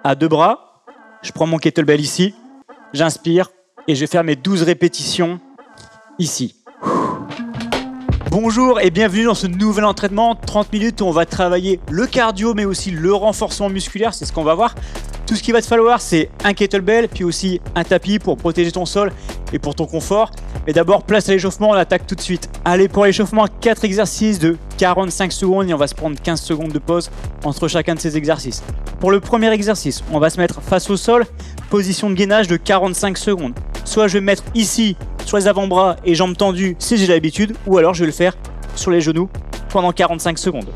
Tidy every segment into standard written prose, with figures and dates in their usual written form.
à deux bras, je prends mon kettlebell ici, j'inspire et je vais faire mes 12 répétitions ici. Bonjour et bienvenue dans ce nouvel entraînement, 30 minutes où on va travailler le cardio mais aussi le renforcement musculaire, c'est ce qu'on va voir. Tout ce qu'il va te falloir, c'est un kettlebell, puis aussi un tapis pour protéger ton sol et pour ton confort. Mais d'abord, place à l'échauffement, on attaque tout de suite. Allez, pour l'échauffement, 4 exercices de 45 secondes et on va se prendre 15 secondes de pause entre chacun de ces exercices. Pour le premier exercice, on va se mettre face au sol, position de gainage de 45 secondes. Soit je vais me mettre ici, sur les avant-bras et jambes tendues si j'ai l'habitude, ou alors je vais le faire sur les genoux pendant 45 secondes.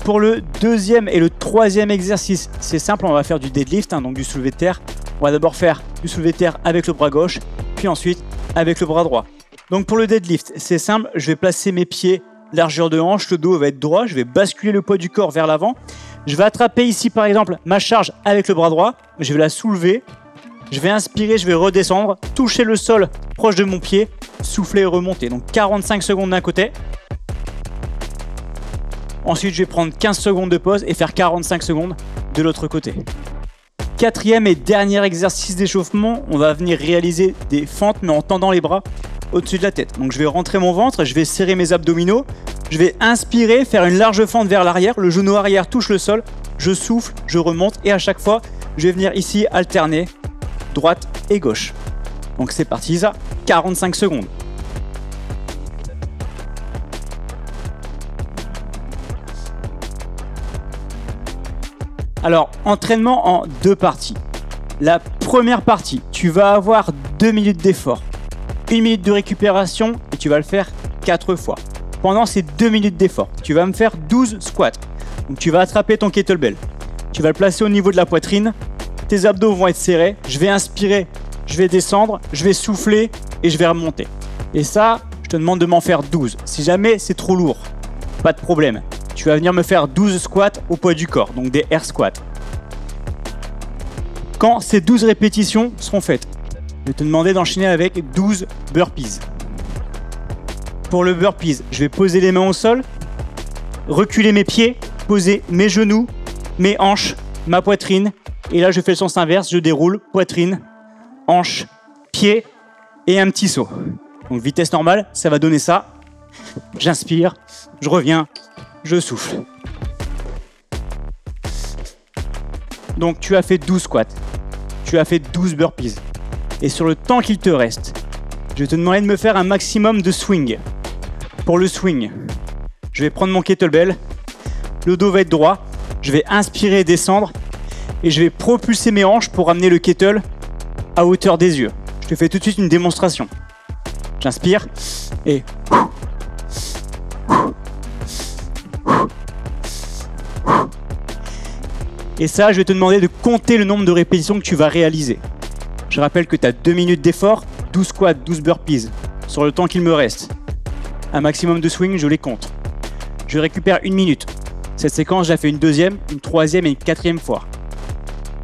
Pour le deuxième et le troisième exercice, c'est simple, on va faire du deadlift, donc du soulevé de terre. On va d'abord faire du soulevé de terre avec le bras gauche, puis ensuite avec le bras droit. Donc pour le deadlift, c'est simple, je vais placer mes pieds largeur de hanche, le dos va être droit, je vais basculer le poids du corps vers l'avant. Je vais attraper ici par exemple ma charge avec le bras droit, je vais la soulever, je vais inspirer, je vais redescendre, toucher le sol proche de mon pied, souffler et remonter. Donc 45 secondes d'un côté. Ensuite, je vais prendre 15 secondes de pause et faire 45 secondes de l'autre côté. Quatrième et dernier exercice d'échauffement, on va venir réaliser des fentes mais en tendant les bras au-dessus de la tête. Donc je vais rentrer mon ventre, je vais serrer mes abdominaux, je vais inspirer, faire une large fente vers l'arrière, le genou arrière touche le sol, je souffle, je remonte et à chaque fois, je vais venir ici alterner droite et gauche. Donc c'est parti, ça, 45 secondes. Alors, entraînement en deux parties. La première partie, tu vas avoir 2 minutes d'effort, 1 minute de récupération et tu vas le faire 4 fois. Pendant ces 2 minutes d'effort, tu vas me faire 12 squats. Donc tu vas attraper ton kettlebell, tu vas le placer au niveau de la poitrine, tes abdos vont être serrés, je vais inspirer, je vais descendre, je vais souffler et je vais remonter. Et ça, je te demande de m'en faire 12. Si jamais c'est trop lourd, pas de problème. Tu vas venir me faire 12 squats au poids du corps, donc des air squats. Quand ces 12 répétitions seront faites, je vais te demander d'enchaîner avec 12 burpees. Pour le burpees, je vais poser les mains au sol, reculer mes pieds, poser mes genoux, mes hanches, ma poitrine. Et là, je fais le sens inverse, je déroule poitrine, hanche, pied et un petit saut. Donc vitesse normale, ça va donner ça. J'inspire, je reviens. Je souffle. Donc tu as fait 12 squats, tu as fait 12 burpees. Et sur le temps qu'il te reste, je vais te demander de me faire un maximum de swing. Pour le swing, je vais prendre mon kettlebell, le dos va être droit, je vais inspirer et descendre et je vais propulser mes hanches pour amener le kettle à hauteur des yeux. Je te fais tout de suite une démonstration. J'inspire et... Et ça, je vais te demander de compter le nombre de répétitions que tu vas réaliser. Je rappelle que tu as 2 minutes d'effort, 12 squats, 12 burpees. Sur le temps qu'il me reste, un maximum de swing, je les compte. Je récupère 1 minute. Cette séquence, je la fais une deuxième, une troisième et une quatrième fois.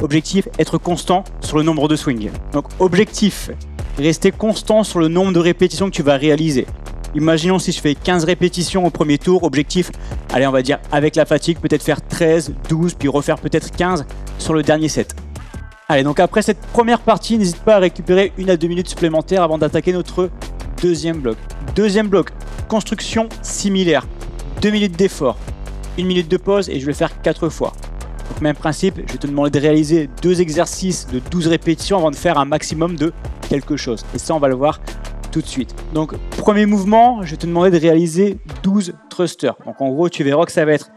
Objectif, être constant sur le nombre de swings. Donc objectif, rester constant sur le nombre de répétitions que tu vas réaliser. Imaginons si je fais 15 répétitions au premier tour, objectif, allez on va dire avec la fatigue, peut-être faire 13, 12, puis refaire peut-être 15 sur le dernier set. Allez, donc après cette première partie, n'hésite pas à récupérer 1 à 2 minutes supplémentaires avant d'attaquer notre deuxième bloc. Deuxième bloc, construction similaire, 2 minutes d'effort, 1 minute de pause et je vais le faire 4 fois. Donc même principe, je vais te demander de réaliser 2 exercices de 12 répétitions avant de faire un maximum de quelque chose. Et ça, on va le voir tout de suite. Donc premier mouvement, je vais te demander de réaliser 12 thrusters. Donc en gros, tu verras que ça va être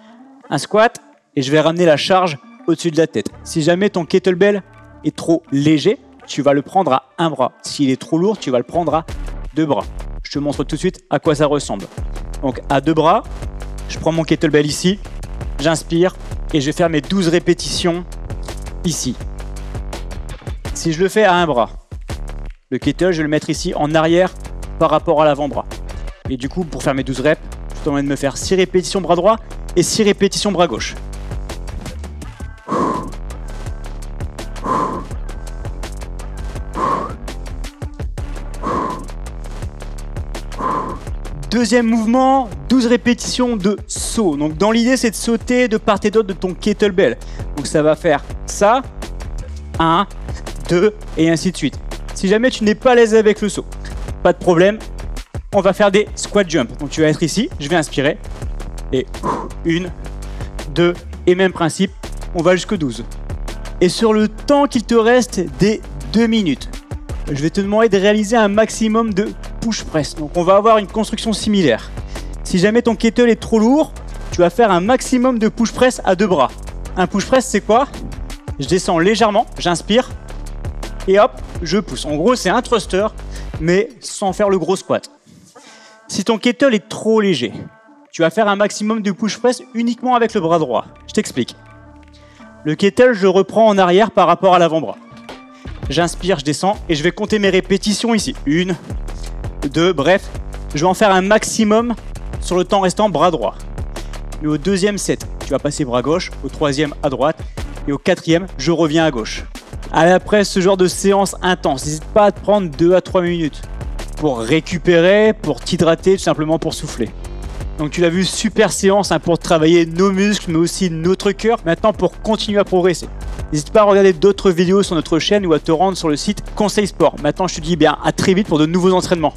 un squat et je vais ramener la charge au-dessus de la tête. Si jamais ton kettlebell est trop léger, tu vas le prendre à un bras. S'il est trop lourd, tu vas le prendre à 2 bras. Je te montre tout de suite à quoi ça ressemble. Donc à 2 bras, je prends mon kettlebell ici, j'inspire et je vais faire mes 12 répétitions ici. Si je le fais à un bras, le kettle, je vais le mettre ici en arrière par rapport à l'avant-bras. Et du coup, pour faire mes 12 reps, je te demande de me faire 6 répétitions bras droit et 6 répétitions bras gauche. Deuxième mouvement, 12 répétitions de saut. Donc dans l'idée, c'est de sauter de part et d'autre de ton kettlebell. Donc ça va faire ça, 1, 2 et ainsi de suite. Si jamais tu n'es pas à l'aise avec le saut, pas de problème, on va faire des squat jump. Donc tu vas être ici, je vais inspirer. Et 1, 2 et même principe, on va jusqu'au 12. Et sur le temps qu'il te reste des 2 minutes, je vais te demander de réaliser un maximum de push press. Donc on va avoir une construction similaire. Si jamais ton kettle est trop lourd, tu vas faire un maximum de push press à 2 bras. Un push press, c'est quoi? Je descends légèrement, j'inspire et hop, je pousse. En gros, c'est un thruster, mais sans faire le gros squat. Si ton kettle est trop léger, tu vas faire un maximum de push press uniquement avec le bras droit. Je t'explique. Le kettle, je le reprends en arrière par rapport à l'avant-bras. J'inspire, je descends et je vais compter mes répétitions ici. 1, 2, bref, je vais en faire un maximum sur le temps restant bras droit. Mais au deuxième set, tu vas passer bras gauche, au troisième à droite et au quatrième, je reviens à gauche. Allez, après ce genre de séance intense, n'hésite pas à te prendre 2 à 3 minutes pour récupérer, pour t'hydrater, tout simplement pour souffler. Donc tu l'as vu, super séance pour travailler nos muscles mais aussi notre cœur. Maintenant, pour continuer à progresser, n'hésite pas à regarder d'autres vidéos sur notre chaîne ou à te rendre sur le site Conseil Sport. Maintenant, je te dis bien à très vite pour de nouveaux entraînements.